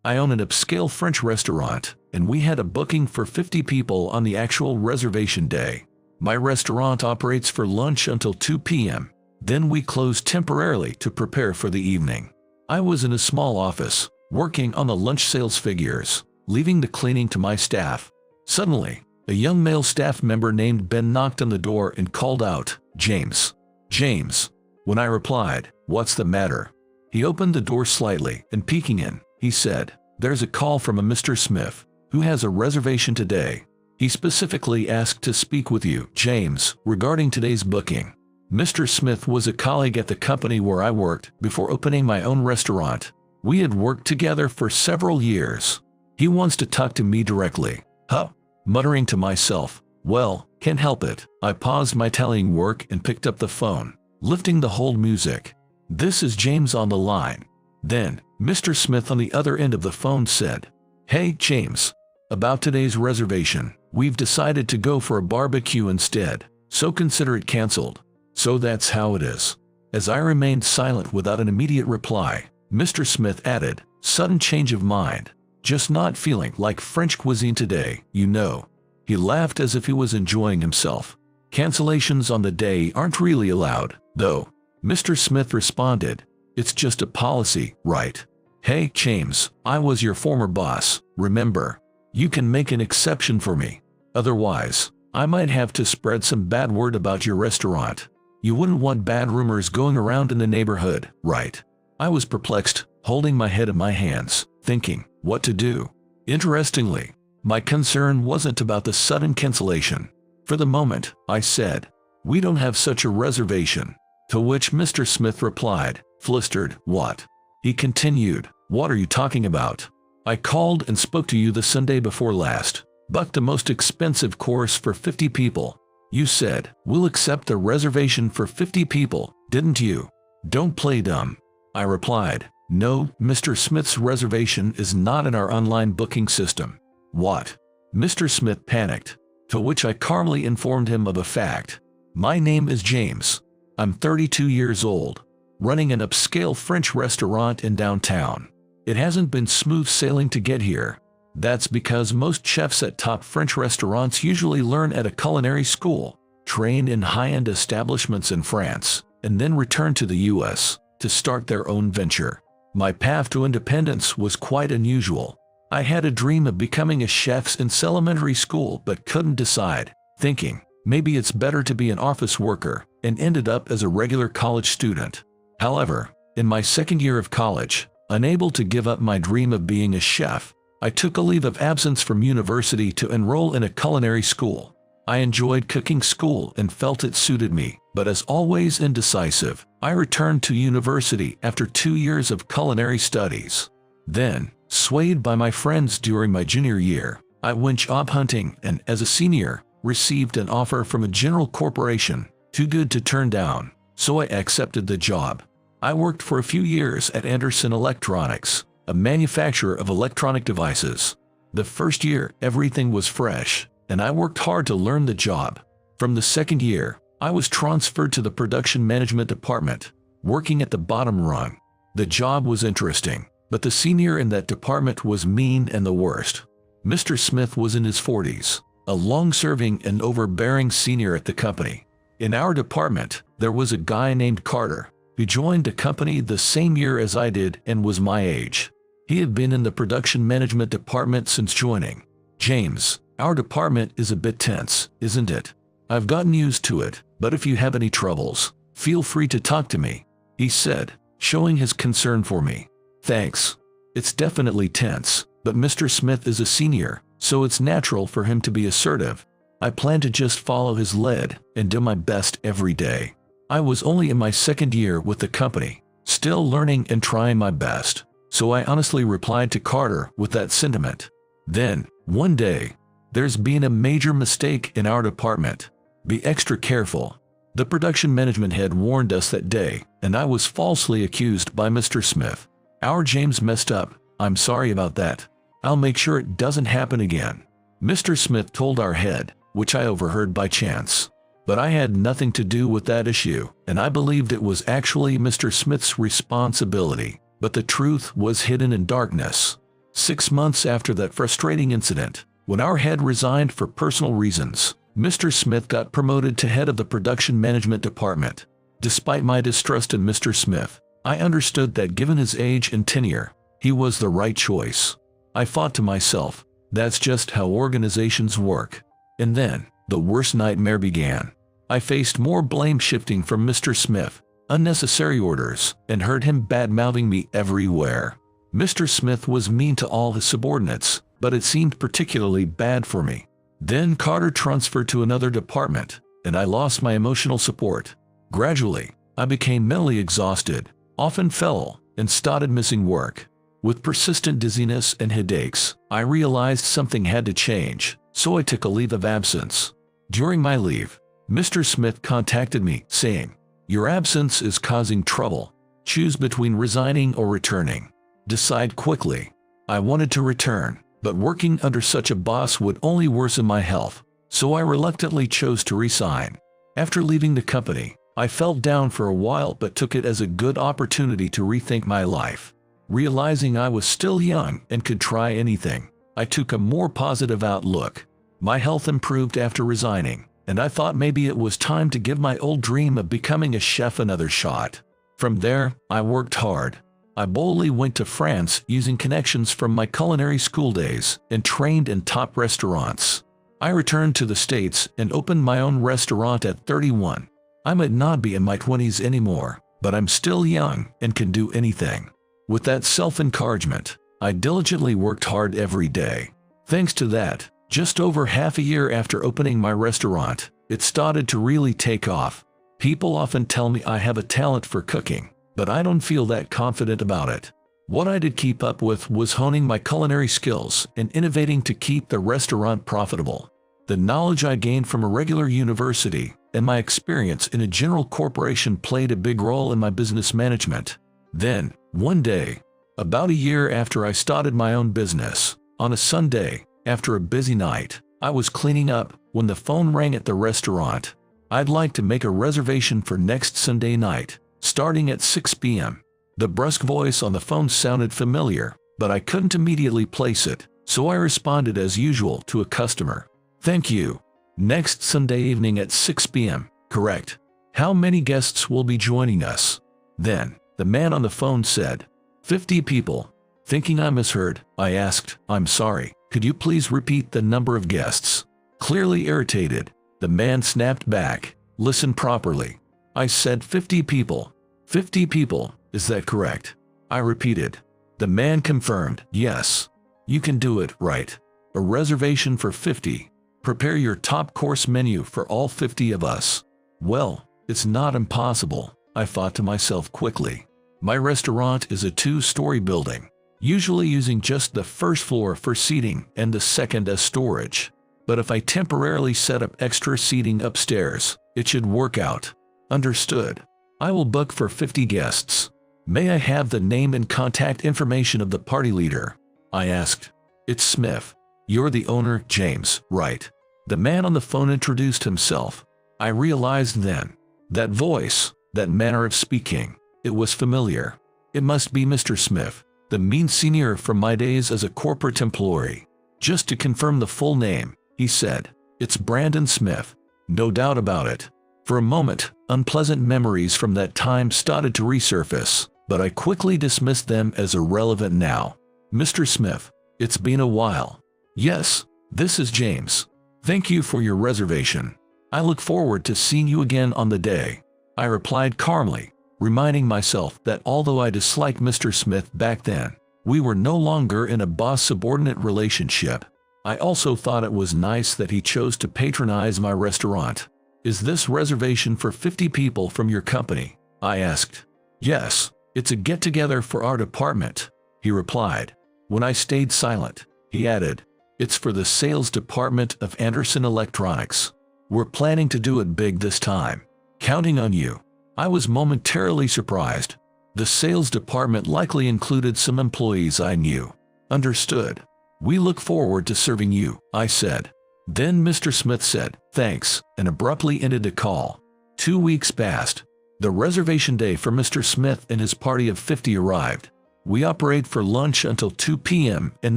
I own an upscale French restaurant, and we had a booking for 50 people on the actual reservation day. My restaurant operates for lunch until 2 p.m. Then we close temporarily to prepare for the evening. I was in a small office, working on the lunch sales figures, leaving the cleaning to my staff. Suddenly, a young male staff member named Ben knocked on the door and called out, "James. James." When I replied, "What's the matter?" He opened the door slightly, and peeking in, he said, "There's a call from a Mr. Smith, who has a reservation today. He specifically asked to speak with you, James, regarding today's booking." Mr. Smith was a colleague at the company where I worked before opening my own restaurant. We had worked together for several years. He wants to talk to me directly. Huh? Muttering to myself, "Well, can't help it." I paused my tallying work and picked up the phone, lifting the hold music. "This is James on the line." Then, Mr. Smith on the other end of the phone said, "Hey, James. About today's reservation, we've decided to go for a barbecue instead, so consider it cancelled." So that's how it is. As I remained silent without an immediate reply, Mr. Smith added, "Sudden change of mind. Just not feeling like French cuisine today, you know." He laughed as if he was enjoying himself. "Cancellations on the day aren't really allowed, though," Mr. Smith responded. "It's just a policy, right? Hey, James, I was your former boss, remember? You can make an exception for me. Otherwise, I might have to spread some bad word about your restaurant. You wouldn't want bad rumors going around in the neighborhood, right?" I was perplexed, holding my head in my hands, thinking what to do. Interestingly, my concern wasn't about the sudden cancellation. For the moment, I said, "We don't have such a reservation." To which Mr. Smith replied, flustered, "What?" He continued, "What are you talking about? I called and spoke to you the Sunday before last. Booked the most expensive course for 50 people. You said, 'We'll accept the reservation for 50 people, didn't you?' Don't play dumb." I replied, "No, Mr. Smith's reservation is not in our online booking system." "What?" Mr. Smith panicked, to which I calmly informed him of a fact. "My name is James. I'm 32 years old, running an upscale French restaurant in downtown. It hasn't been smooth sailing to get here. That's because most chefs at top French restaurants usually learn at a culinary school, train in high-end establishments in France, and then return to the US to start their own venture. My path to independence was quite unusual. I had a dream of becoming a chef in elementary school but couldn't decide, thinking, maybe it's better to be an office worker, and ended up as a regular college student. However, in my second year of college, unable to give up my dream of being a chef, I took a leave of absence from university to enroll in a culinary school. I enjoyed cooking school and felt it suited me, but as always indecisive, I returned to university after 2 years of culinary studies. Then, swayed by my friends during my junior year, I went job hunting and, as a senior, received an offer from a general corporation, too good to turn down, so I accepted the job. I worked for a few years at Anderson Electronics, a manufacturer of electronic devices. The first year, everything was fresh, and I worked hard to learn the job. From the second year, I was transferred to the production management department, working at the bottom rung. The job was interesting, but the senior in that department was mean and the worst. Mr. Smith was in his 40s, a long-serving and overbearing senior at the company. In our department, there was a guy named Carter, who joined the company the same year as I did and was my age. He had been in the production management department since joining. "James, our department is a bit tense, isn't it? I've gotten used to it, but if you have any troubles, feel free to talk to me," he said, showing his concern for me. "Thanks. It's definitely tense, but Mr. Smith is a senior, so it's natural for him to be assertive. I plan to just follow his lead and do my best every day." I was only in my second year with the company, still learning and trying my best, so I honestly replied to Carter with that sentiment. Then, one day, "There's been a major mistake in our department. Be extra careful." The production management head warned us that day, and I was falsely accused by Mr. Smith. "Our James messed up. I'm sorry about that. I'll make sure it doesn't happen again," Mr. Smith told our head, which I overheard by chance. But I had nothing to do with that issue, and I believed it was actually Mr. Smith's responsibility, but the truth was hidden in darkness. 6 months after that frustrating incident, when our head resigned for personal reasons, Mr. Smith got promoted to head of the production management department. Despite my distrust in Mr. Smith, I understood that given his age and tenure, he was the right choice. I thought to myself, that's just how organizations work. And then, the worst nightmare began. I faced more blame shifting from Mr. Smith, unnecessary orders, and heard him bad-mouthing me everywhere. Mr. Smith was mean to all his subordinates, but it seemed particularly bad for me. Then Carter transferred to another department, and I lost my emotional support. Gradually, I became mentally exhausted, often fell, and started missing work. With persistent dizziness and headaches, I realized something had to change, so I took a leave of absence. During my leave, Mr. Smith contacted me, saying, "Your absence is causing trouble. Choose between resigning or returning. Decide quickly." I wanted to return, but working under such a boss would only worsen my health, so I reluctantly chose to resign. After leaving the company, I felt down for a while but took it as a good opportunity to rethink my life. Realizing I was still young and could try anything, I took a more positive outlook. My health improved after resigning, and I thought maybe it was time to give my old dream of becoming a chef another shot. From there, I worked hard. I boldly went to France using connections from my culinary school days and trained in top restaurants. I returned to the States and opened my own restaurant at 31. I might not be in my 20s anymore, but I'm still young and can do anything. With that self-encouragement, I diligently worked hard every day. Thanks to that, just over half a year after opening my restaurant, it started to really take off. People often tell me I have a talent for cooking, but I don't feel that confident about it. What I did keep up with was honing my culinary skills and innovating to keep the restaurant profitable. The knowledge I gained from a regular university and my experience in a general corporation played a big role in my business management. Then, one day, about a year after I started my own business, on a Sunday, after a busy night, I was cleaning up when the phone rang at the restaurant. "I'd like to make a reservation for next Sunday night, starting at 6 p.m. The brusque voice on the phone sounded familiar, but I couldn't immediately place it, so I responded as usual to a customer. "Thank you. Next Sunday evening at 6 p.m., correct? How many guests will be joining us?" Then, the man on the phone said, 50 people. Thinking I misheard, I asked, "I'm sorry, could you please repeat the number of guests?" Clearly irritated, the man snapped back, "Listen properly. I said 50 people. 50 people, is that correct?" I repeated. The man confirmed, "Yes. You can do it, right? A reservation for 50. Prepare your top course menu for all 50 of us." Well, it's not impossible, I thought to myself quickly. My restaurant is a 2-story building, usually using just the first floor for seating and the second as storage. But if I temporarily set up extra seating upstairs, it should work out. Understood. I will book for 50 guests. May I have the name and contact information of the party leader? I asked. "It's Smith. You're the owner, James, right?" The man on the phone introduced himself. I realized then, that voice, that manner of speaking, it was familiar. It must be Mr. Smith, the mean senior from my days as a corporate employee. Just to confirm the full name, he said, "It's Brandon Smith." No doubt about it. For a moment, unpleasant memories from that time started to resurface, but I quickly dismissed them as irrelevant now. "Mr. Smith, it's been a while." "Yes, this is James. Thank you for your reservation. I look forward to seeing you again on the day," I replied calmly, reminding myself that although I disliked Mr. Smith back then, we were no longer in a boss-subordinate relationship. I also thought it was nice that he chose to patronize my restaurant. "Is this reservation for 50 people from your company?" I asked. "Yes, it's a get-together for our department," he replied. When I stayed silent, he added, "It's for the sales department of Anderson Electronics. We're planning to do it big this time. Counting on you." I was momentarily surprised. The sales department likely included some employees I knew. "Understood. We look forward to serving you," I said. Then Mr. Smith said, "Thanks," and abruptly ended the call. 2 weeks passed. The reservation day for Mr. Smith and his party of 50 arrived. We operate for lunch until 2 p.m. and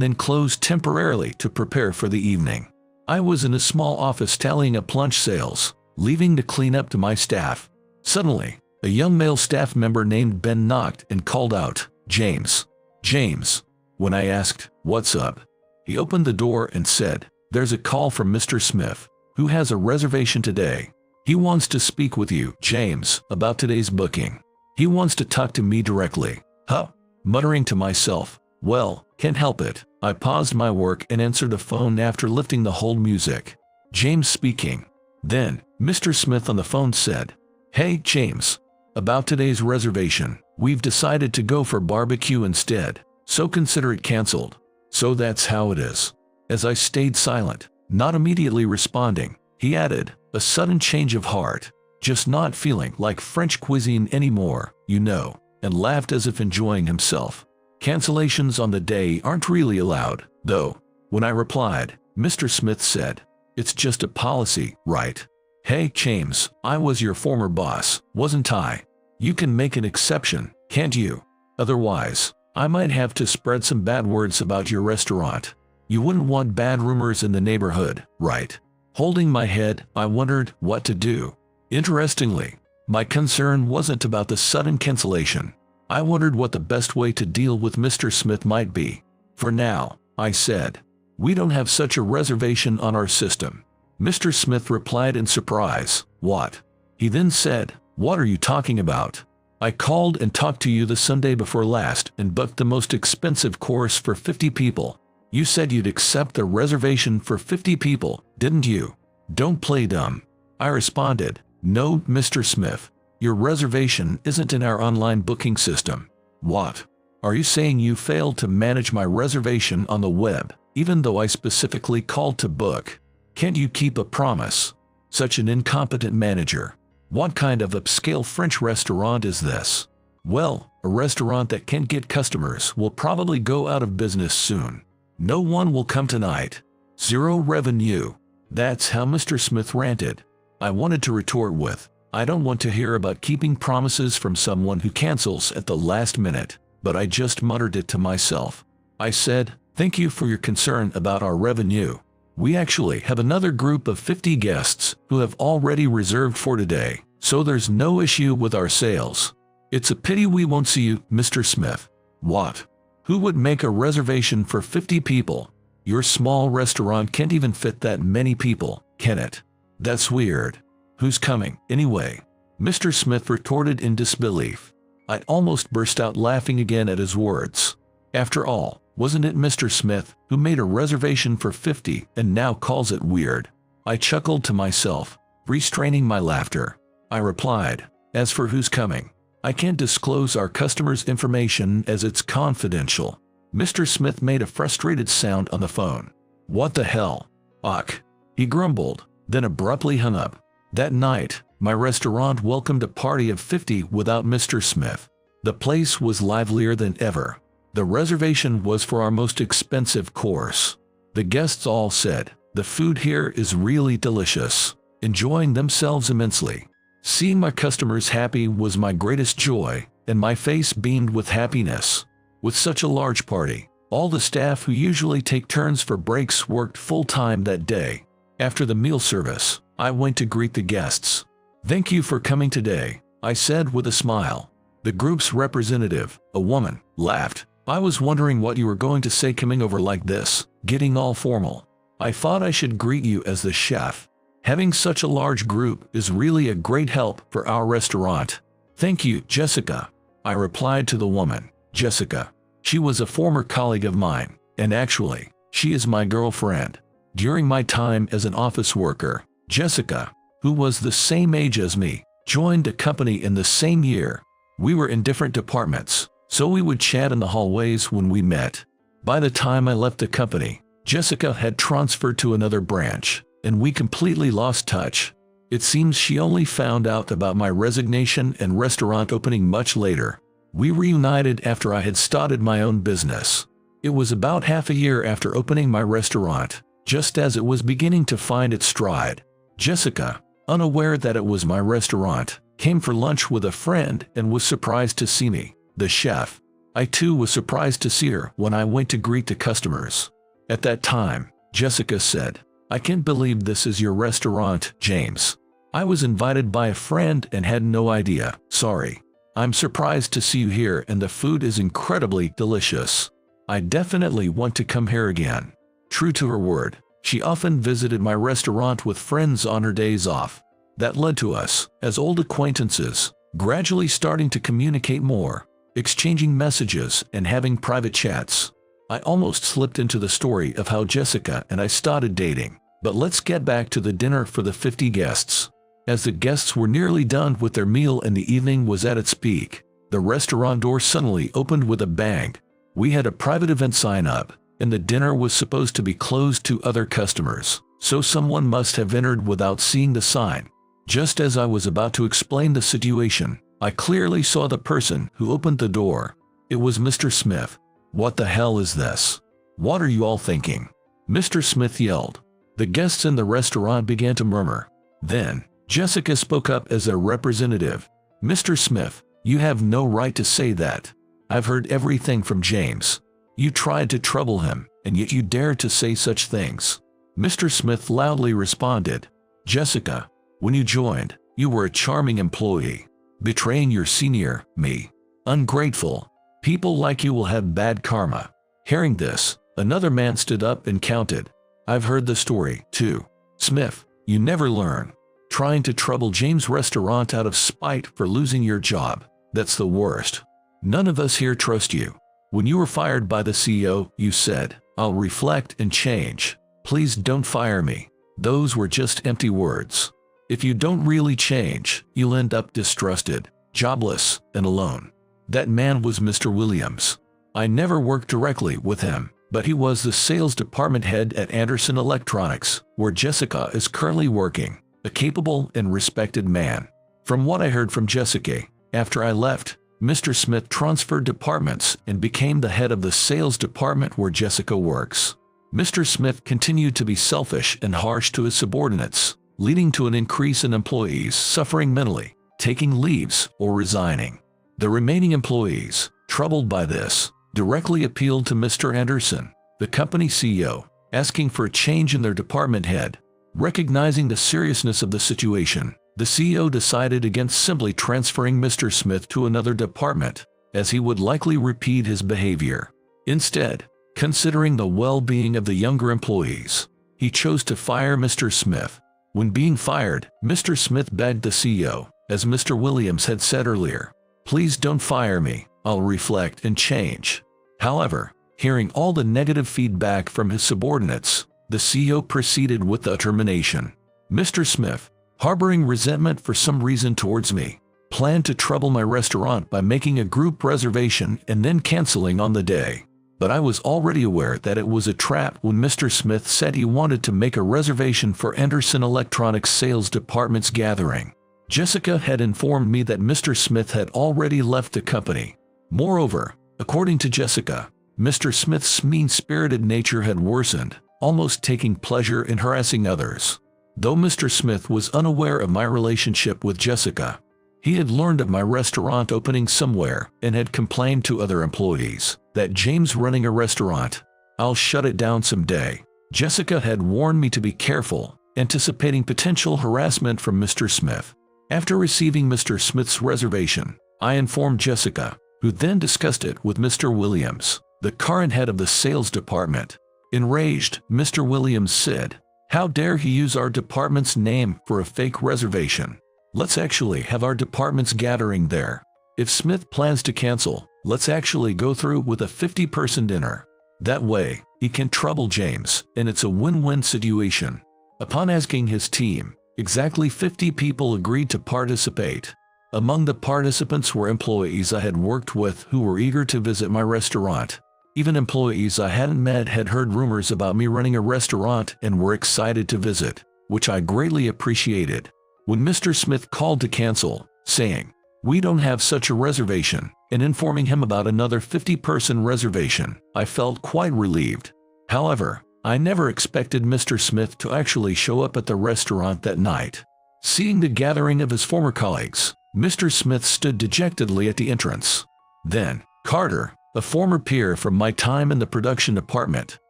then close temporarily to prepare for the evening. I was in a small office tallying up lunch sales, leaving to clean up to my staff. Suddenly, a young male staff member named Ben knocked and called out, "James. James." When I asked, "What's up?" he opened the door and said, "There's a call from Mr. Smith, who has a reservation today. He wants to speak with you, James, about today's booking. He wants to talk to me directly." Huh? Muttering to myself, "Well, can't help it." I paused my work and answered the phone after lifting the hold music. "James speaking." Then, Mr. Smith on the phone said, "Hey, James. About today's reservation, we've decided to go for barbecue instead, so consider it cancelled." So that's how it is. As I stayed silent, not immediately responding, he added, "A sudden change of heart. Just not feeling like French cuisine anymore, you know," and laughed as if enjoying himself. Cancellations on the day aren't really allowed, though. When I replied, Mr. Smith said, "It's just a policy, right? Hey, James, I was your former boss, wasn't I? You can make an exception, can't you? Otherwise, I might have to spread some bad words about your restaurant. You wouldn't want bad rumors in the neighborhood, right?" Holding my head, I wondered what to do. Interestingly, my concern wasn't about the sudden cancellation. I wondered what the best way to deal with Mr. Smith might be. "For now," I said, "we don't have such a reservation on our system." Mr. Smith replied in surprise, "What?" He then said, "What are you talking about? I called and talked to you the Sunday before last and booked the most expensive course for 50 people. You said you'd accept the reservation for 50 people, didn't you? Don't play dumb." I responded, "No, Mr. Smith. Your reservation isn't in our online booking system." "What? Are you saying you failed to manage my reservation on the web, even though I specifically called to book? Can't you keep a promise? Such an incompetent manager. What kind of upscale French restaurant is this?" "Well, a restaurant that can't get customers will probably go out of business soon. No one will come tonight. Zero revenue." That's how Mr. Smith ranted. I wanted to retort with, "I don't want to hear about keeping promises from someone who cancels at the last minute," but I just muttered it to myself. I said, "Thank you for your concern about our revenue. We actually have another group of 50 guests who have already reserved for today, so there's no issue with our sales. It's a pity we won't see you, Mr. Smith." "What? Who would make a reservation for 50 people? Your small restaurant can't even fit that many people, can it? That's weird. Who's coming, anyway?" Mr. Smith retorted in disbelief. I almost burst out laughing again at his words. After all, wasn't it Mr. Smith who made a reservation for 50 and now calls it weird? I chuckled to myself, restraining my laughter. I replied, "As for who's coming, I can't disclose our customers' information as it's confidential." Mr. Smith made a frustrated sound on the phone. "What the hell? Ugh," he grumbled, then abruptly hung up. That night, my restaurant welcomed a party of 50 without Mr. Smith. The place was livelier than ever. The reservation was for our most expensive course. The guests all said, "The food here is really delicious," enjoying themselves immensely. Seeing my customers happy was my greatest joy, and my face beamed with happiness. With such a large party, all the staff who usually take turns for breaks worked full-time that day. After the meal service, I went to greet the guests. "Thank you for coming today," I said with a smile. The group's representative, a woman, laughed. "I was wondering what you were going to say coming over like this, getting all formal. I thought I should greet you as the chef. Having such a large group is really a great help for our restaurant." "Thank you, Jessica," I replied to the woman. Jessica. She was a former colleague of mine, and actually, she is my girlfriend. During my time as an office worker, Jessica, who was the same age as me, joined the company in the same year. We were in different departments, so we would chat in the hallways when we met. By the time I left the company, Jessica had transferred to another branch, and we completely lost touch. It seems she only found out about my resignation and restaurant opening much later. We reunited after I had started my own business. It was about half a year after opening my restaurant, just as it was beginning to find its stride. Jessica, unaware that it was my restaurant, came for lunch with a friend and was surprised to see me, the chef. I too was surprised to see her when I went to greet the customers. At that time, Jessica said, "I can't believe this is your restaurant, James. I was invited by a friend and had no idea. Sorry. I'm surprised to see you here and the food is incredibly delicious. I definitely want to come here again." True to her word, she often visited my restaurant with friends on her days off. That led to us, as old acquaintances, gradually starting to communicate more, exchanging messages and having private chats. I almost slipped into the story of how Jessica and I started dating, but let's get back to the dinner for the 50 guests. As the guests were nearly done with their meal and the evening was at its peak, the restaurant door suddenly opened with a bang. We had a private event sign up, and the dinner was supposed to be closed to other customers, so someone must have entered without seeing the sign. Just as I was about to explain the situation, I clearly saw the person who opened the door. It was Mr. Smith. "What the hell is this? What are you all thinking?" Mr. Smith yelled. The guests in the restaurant began to murmur. Then, Jessica spoke up as their representative. "Mr. Smith, you have no right to say that. I've heard everything from James. You tried to trouble him, and yet you dared to say such things." Mr. Smith loudly responded, "Jessica, when you joined, you were a charming employee. Betraying your senior, me. Ungrateful. People like you will have bad karma." Hearing this, another man stood up and counted. "I've heard the story, too. Smith, you never learn. Trying to trouble James' restaurant out of spite for losing your job. That's the worst. None of us here trust you. When you were fired by the CEO, you said, 'I'll reflect and change. Please don't fire me.' Those were just empty words. If you don't really change, you'll end up distrusted, jobless, and alone." That man was Mr. Williams. I never worked directly with him, but he was the sales department head at Anderson Electronics, where Jessica is currently working, a capable and respected man. From what I heard from Jessica, after I left, Mr. Smith transferred departments and became the head of the sales department where Jessica works. Mr. Smith continued to be selfish and harsh to his subordinates, leading to an increase in employees suffering mentally, taking leaves, or resigning. The remaining employees, troubled by this, directly appealed to Mr. Anderson, the company CEO, asking for a change in their department head. Recognizing the seriousness of the situation, the CEO decided against simply transferring Mr. Smith to another department, as he would likely repeat his behavior. Instead, considering the well-being of the younger employees, he chose to fire Mr. Smith. When being fired, Mr. Smith begged the CEO, as Mr. Williams had said earlier, "Please don't fire me, I'll reflect and change." However, hearing all the negative feedback from his subordinates, the CEO proceeded with the termination. Mr. Smith, harboring resentment for some reason towards me, planned to trouble my restaurant by making a group reservation and then canceling on the day. But I was already aware that it was a trap when Mr. Smith said he wanted to make a reservation for Anderson Electronics sales department's gathering. Jessica had informed me that Mr. Smith had already left the company. Moreover, according to Jessica, Mr. Smith's mean-spirited nature had worsened, almost taking pleasure in harassing others. Though Mr. Smith was unaware of my relationship with Jessica, he had learned of my restaurant opening somewhere and had complained to other employees that James running a restaurant, "I'll shut it down someday." Jessica had warned me to be careful, anticipating potential harassment from Mr. Smith. After receiving Mr. Smith's reservation, I informed Jessica, who then discussed it with Mr. Williams, the current head of the sales department. Enraged, Mr. Williams said, "How dare he use our department's name for a fake reservation? Let's actually have our department's gathering there. If Smith plans to cancel, let's actually go through with a 50-person dinner. That way, he can trouble James, and it's a win-win situation." Upon asking his team, exactly 50 people agreed to participate. Among the participants were employees I had worked with who were eager to visit my restaurant. Even employees I hadn't met had heard rumors about me running a restaurant and were excited to visit, which I greatly appreciated. When Mr. Smith called to cancel, saying, "We don't have such a reservation," and informing him about another 50-person reservation, I felt quite relieved. However, I never expected Mr. Smith to actually show up at the restaurant that night. Seeing the gathering of his former colleagues, Mr. Smith stood dejectedly at the entrance. Then, "Carter, A former peer from my time in the production department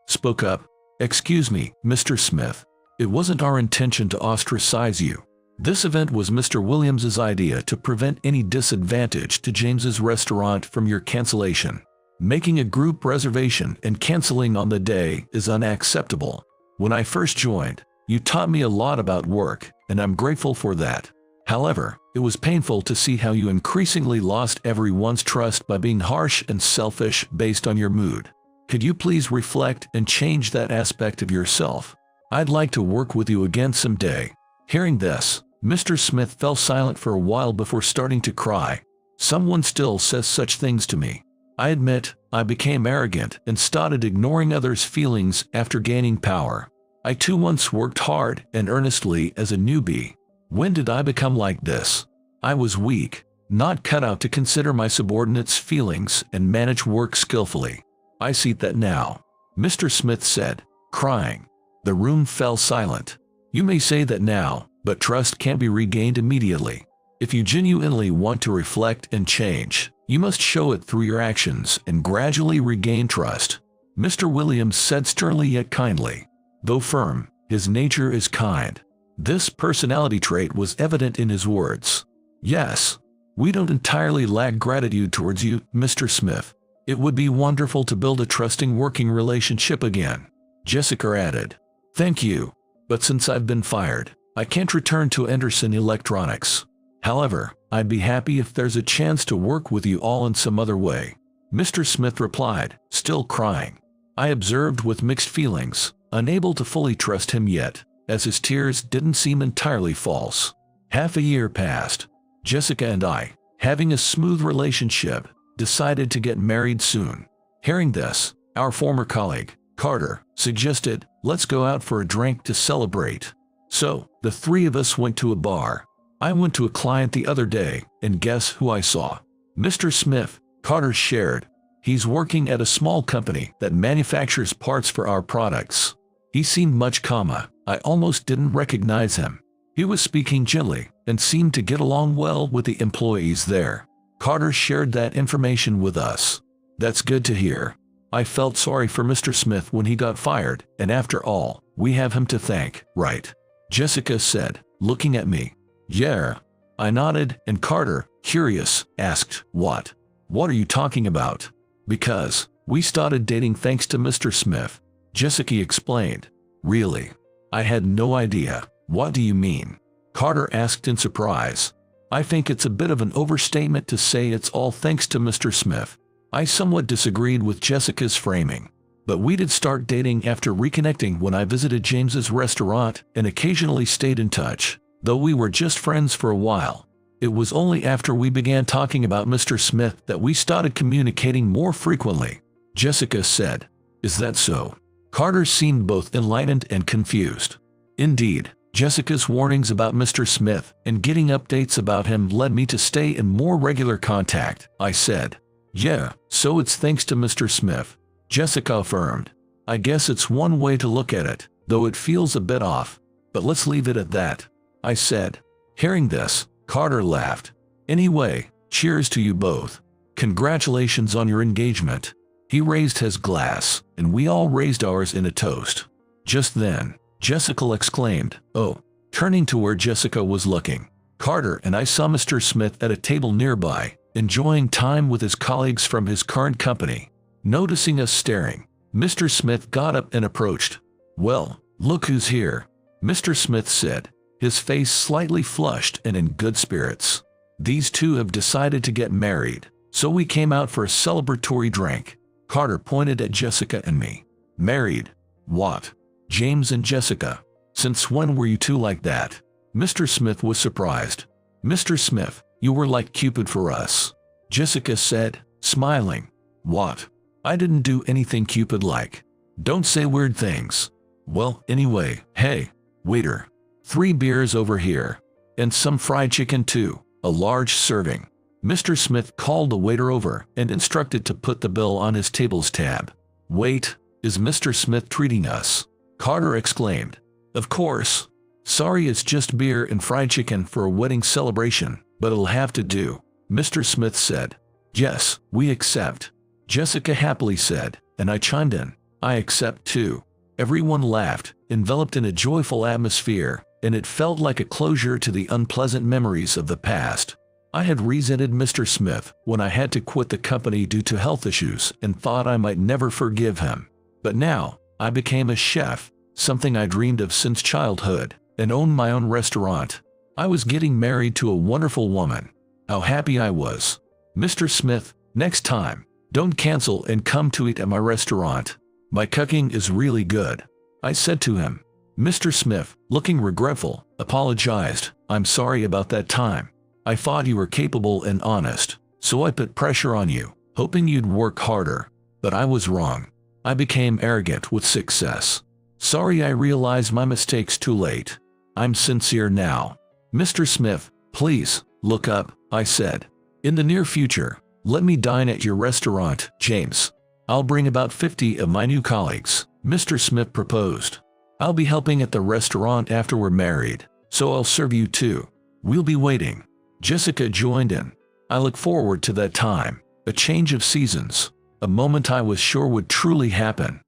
spoke up. "Excuse me, Mr. Smith. It wasn't our intention to ostracize you. This event was Mr. Williams's idea to prevent any disadvantage to James's restaurant from your cancellation. Making a group reservation and canceling on the day is unacceptable. When I first joined, you taught me a lot about work, and I'm grateful for that. However, it was painful to see how you increasingly lost everyone's trust by being harsh and selfish based on your mood. Could you please reflect and change that aspect of yourself? I'd like to work with you again someday." Hearing this, Mr. Smith fell silent for a while before starting to cry. "Someone still says such things to me. I admit, I became arrogant and started ignoring others' feelings after gaining power. I too once worked hard and earnestly as a newbie. When did I become like this? I was weak, not cut out to consider my subordinates' feelings and manage work skillfully. I see that now," Mr. Smith said, crying. The room fell silent. "You may say that now, but trust can't be regained immediately. If you genuinely want to reflect and change, you must show it through your actions and gradually regain trust," Mr. Williams said sternly yet kindly. Though firm, his nature is kind. This personality trait was evident in his words. "Yes, we don't entirely lack gratitude towards you, Mr. Smith. It would be wonderful to build a trusting working relationship again," Jessica added. "Thank you, but since I've been fired, I can't return to Anderson Electronics. However, I'd be happy if there's a chance to work with you all in some other way," Mr. Smith replied, still crying. I observed with mixed feelings, unable to fully trust him yet, as his tears didn't seem entirely false. Half a year passed. Jessica and I, having a smooth relationship, decided to get married soon. Hearing this, our former colleague, Carter, suggested, "Let's go out for a drink to celebrate." So, the three of us went to a bar. I went to a client the other day, and guess who I saw? Mr. Smith, Carter shared. He's working at a small company that manufactures parts for our products. He seemed much calmer. I almost didn't recognize him. He was speaking gently and seemed to get along well with the employees there. Carter shared that information with us. "That's good to hear. I felt sorry for Mr. Smith when he got fired, and after all, we have him to thank, right?" Jessica said, looking at me. "Yeah." I nodded, and Carter, curious, asked, "What? What are you talking about?" "Because we started dating thanks to Mr. Smith," Jessica explained. "Really? I had no idea. What do you mean?" Carter asked in surprise. "I think it's a bit of an overstatement to say it's all thanks to Mr. Smith." I somewhat disagreed with Jessica's framing. But we did start dating after reconnecting when I visited James's restaurant and occasionally stayed in touch, though we were just friends for a while. It was only after we began talking about Mr. Smith that we started communicating more frequently, Jessica said. "Is that so?" Carter seemed both enlightened and confused. Indeed, Jessica's warnings about Mr. Smith and getting updates about him led me to stay in more regular contact, I said. "Yeah, so it's thanks to Mr. Smith," Jessica affirmed. "I guess it's one way to look at it, though it feels a bit off. But let's leave it at that," I said. Hearing this, Carter laughed. "Anyway, cheers to you both. Congratulations on your engagement." He raised his glass, and we all raised ours in a toast. Just then, Jessica exclaimed, "Oh," turning to where Jessica was looking. Carter and I saw Mr. Smith at a table nearby, enjoying time with his colleagues from his current company. Noticing us staring, Mr. Smith got up and approached. "Well, look who's here," Mr. Smith said, his face slightly flushed and in good spirits. "These two have decided to get married, so we came out for a celebratory drink." Carter pointed at Jessica and me. "Married? What? James and Jessica? Since when were you two like that?" Mr. Smith was surprised. "Mr. Smith, you were like Cupid for us," Jessica said, smiling. "What? I didn't do anything Cupid-like. Don't say weird things." "Well, anyway, hey, waiter. 3 beers over here. And some fried chicken too, a large serving." Mr. Smith called the waiter over and instructed to put the bill on his table's tab. "Wait, is Mr. Smith treating us?" Carter exclaimed. "Of course. Sorry, it's just beer and fried chicken for a wedding celebration, but it'll have to do," Mr. Smith said. "Yes, we accept." Jessica happily said, and I chimed in, I accept too. Everyone laughed, enveloped in a joyful atmosphere, and it felt like a closure to the unpleasant memories of the past. I had resented Mr. Smith when I had to quit the company due to health issues and thought I might never forgive him. But now, I became a chef, something I dreamed of since childhood, and owned my own restaurant. I was getting married to a wonderful woman. How happy I was. Mr. Smith, next time, don't cancel and come to eat at my restaurant. My cooking is really good, I said to him. Mr. Smith, looking regretful, apologized. I'm sorry about that time. I thought you were capable and honest, so I put pressure on you, hoping you'd work harder. But I was wrong. I became arrogant with success. Sorry, I realized my mistakes too late. I'm sincere now. Mr. Smith, please, look up, I said. In the near future, let me dine at your restaurant, James. I'll bring about 50 of my new colleagues, Mr. Smith proposed. I'll be helping at the restaurant after we're married, so I'll serve you too. We'll be waiting. Jessica joined in. I look forward to that time, a change of seasons, a moment I was sure would truly happen.